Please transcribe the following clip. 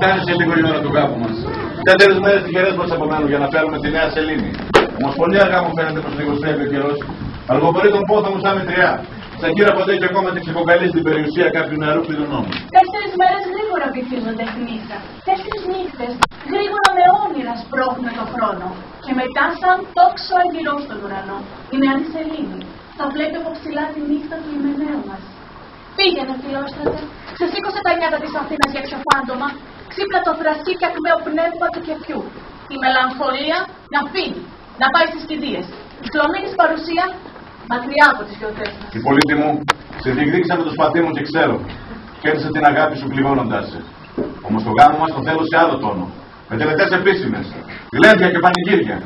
φτάνει λίγο η ώρα του γάμου μας. 4 μέρες τυχερές μας απομένουν για να φέρουμε τη Νέα Σελήνη. Όμως πολύ αργά μου φαίνεται πως λιγοστρέφει ο καιρός. Αργοπορεί τον πόθο μου σαν μητριά. Σαν κύρα ποτέ και ακόμα την ξεποκαλεί στην περιουσία κάποιου νεαρού κλειδονόμου. 4 μέρες γρήγορα βυθίζονται τη νύχτα. 4 νύχτες γρήγορα με όνειρα σπρώχνουν το χρόνο. Και μετά σαν τόξο αργυρό στον ουρανό. Η Νέα Σελήνη θα βλέπει από ψηλά τη νύχτα του Ιμενέου μας. Πήγαινε, Φιλόστρατε, ξεσήκωσε τα νιάτα της Αθήνας για ξεφάντομα, ξύπνα το θρασί και ακμαίο πνεύμα του κεφιού. Η μελαγχολία να φύγει, να πάει στις κηδείες. Η χλωμή της παρουσία μακριά από τις γιορτές μας. Η πολίτη μου, σε διεκδίκησα με το σπαθί μου και ξέρω. Κέρδισα την αγάπη σου πληγώνοντάς σε. Όμως το γάμο μας το θέλω σε άλλο τόνο. Με τελετές επίσημες, γλέντια και πανηγύρια.